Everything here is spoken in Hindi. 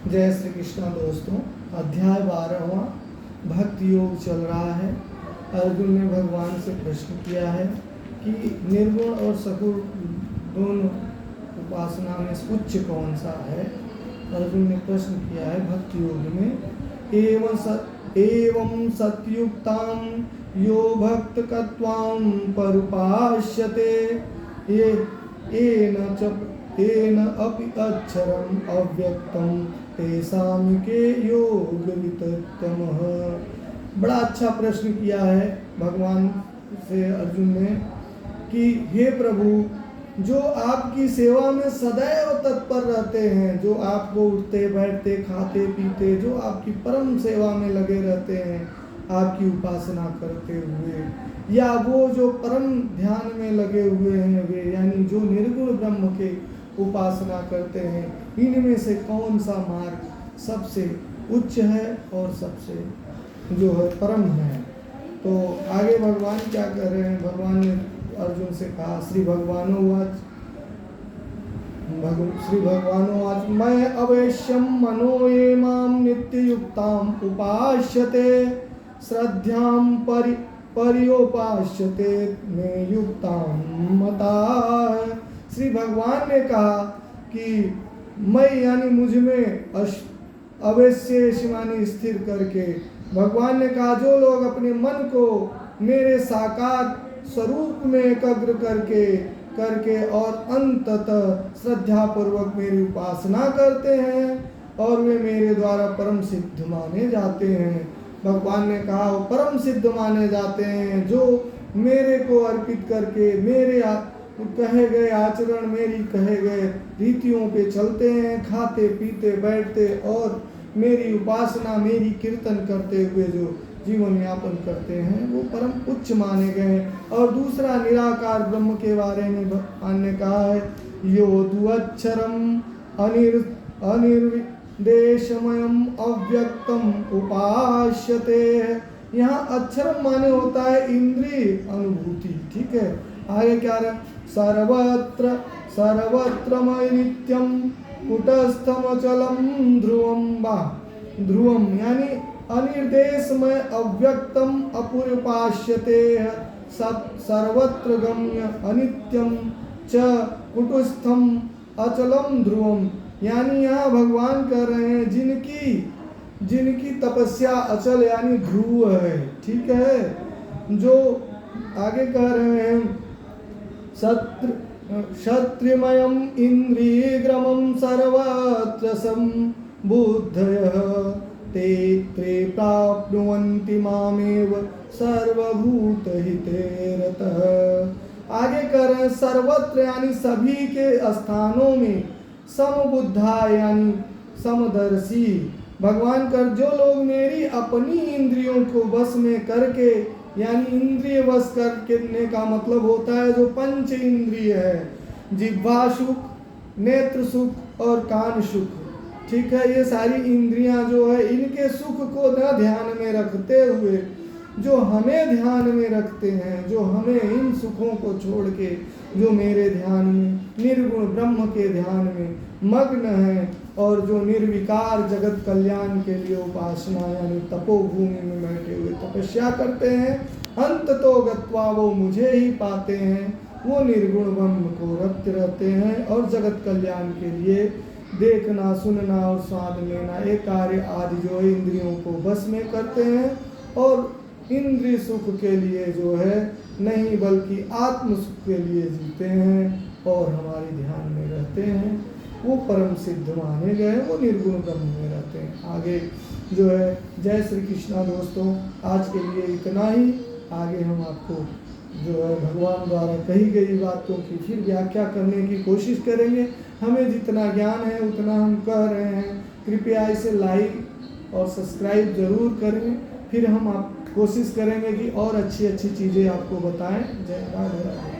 जय श्री कृष्णा दोस्तों। अध्याय 12वां भक्ति योग चल रहा है। अर्जुन ने भगवान से प्रश्न किया है कि निर्गुण और सगुण दोनों उपासना में उच्च कौन सा है। अर्जुन ने प्रश्न किया है भक्ति योग में एवं सत्युक्तां यो भक्तकत्वां परुपास्यते येन अपि अक्षरम् अव्यक्तं तेषां के योग विततमः। बड़ा अच्छा प्रश्न किया है भगवान से अर्जुन ने कि हे प्रभु, जो आपकी सेवा में सदैव तत्पर रहते हैं, जो आपको उठते बैठते खाते पीते, जो आपकी परम सेवा में लगे रहते हैं आपकी उपासना करते हुए, या वो जो परम ध्यान में लगे हुए हैं वे, यानी जो निर्गुण ब्रह्म के उपासना करते हैं, इनमें से कौन सा मार्ग सबसे उच्च है और सबसे जो है परम है। तो आगे भगवान क्या कर रहे हैं, भगवान ने अर्जुन से कहा, श्री भगवानोवाच मैं अवश्यम मनो ये माम नित्ययुक्ताम उपास्यते श्रद्धाम पर्योपास्यते में युक्ताम मता। श्री भगवान ने कहा कि मैं यानी मुझ में अवश्य मानी स्थिर करके, भगवान ने कहा जो लोग अपने मन को मेरे साकार स्वरूप में एकाग्र करके और अंततः श्रद्धा पूर्वक मेरी उपासना करते हैं और वे मेरे द्वारा परम सिद्ध माने जाते हैं। भगवान ने कहा वो परम सिद्ध माने जाते हैं जो मेरे को अर्पित करके मेरे कहे गए आचरण, मेरी कहे गए रीतियों पे चलते हैं, खाते पीते बैठते और मेरी उपासना मेरी कीर्तन करते हुए जो जीवन यापन करते हैं वो परम उच्च माने गए। और दूसरा निराकार ब्रह्म के बारे में भगवान ने कहा है, यो द्वक्षरम अनिर्देशमयम अव्यक्तम उपास्यते। यहाँ अक्षरम माने होता है इंद्रिय अनुभूति, ठीक है। आगे क्या रहा, सर्वत्र मय नित्यम कुटस्थमचलम ध्रुवम यानी अनिर्देशमय अव्यक्तम अपूर्वपास्यते सर्वत्र गम्य अनित्यम च कुटस्थम अचलम ध्रुवम। यानी यहाँ भगवान कह रहे हैं जिनकी तपस्या अचल यानी ध्रुव है, ठीक है। जो आगे कह रहे हैं क्षत्रिमयम् इंद्रियग्रमं सर्वत्र सम्बुद्धयः ते प्राप्नुवन्ति मामेव सर्वभूतहिते रतः। आगे कह रहे हैं सर्वत्र यानी सभी के स्थानों में, समबुद्धा यानी समदर्शी। भगवान कर जो लोग मेरी अपनी इंद्रियों को वश में करके, यानी इंद्रिय वश करने का मतलब होता है जो पंच इंद्रिय है, जिह्वा सुख, नेत्र सुख और कान सुख, ठीक है। ये सारी इंद्रियां जो है इनके सुख को न ध्यान में रखते हुए जो हमें ध्यान में रखते हैं, जो हमें इन सुखों को छोड़ के जो मेरे ध्यान में निर्गुण ब्रह्म के ध्यान में मग्न है और जो निर्विकार जगत कल्याण के लिए उपासना यानी तपोभूमि में बैठे हुए तपस्या करते हैं, अंत तो गत्वा वो मुझे ही पाते हैं, वो निर्गुण ब्रह्म को रखते रहते हैं और जगत कल्याण के लिए देखना सुनना और स्वाद लेना एक कार्य आदि जो इंद्रियों को बस में करते हैं और इंद्रिय सुख के लिए जो है नहीं बल्कि आत्म सुख के लिए जीते हैं और हमारे ध्यान में रहते हैं, वो परम सिद्ध माने गए, वो निर्गुण ब्रह्म में रहते हैं। आगे जो है जय श्री कृष्णा दोस्तों, आज के लिए इतना ही। आगे हम आपको जो है भगवान द्वारा कही गई बातों की फिर व्याख्या करने की कोशिश करेंगे। हमें जितना ज्ञान है उतना हम कह रहे हैं, कृपया इसे लाइक और सब्सक्राइब जरूर करें। फिर हम आप कोशिश करेंगे कि और अच्छी अच्छी चीज़ें आपको बताएं। जय राधे राधे।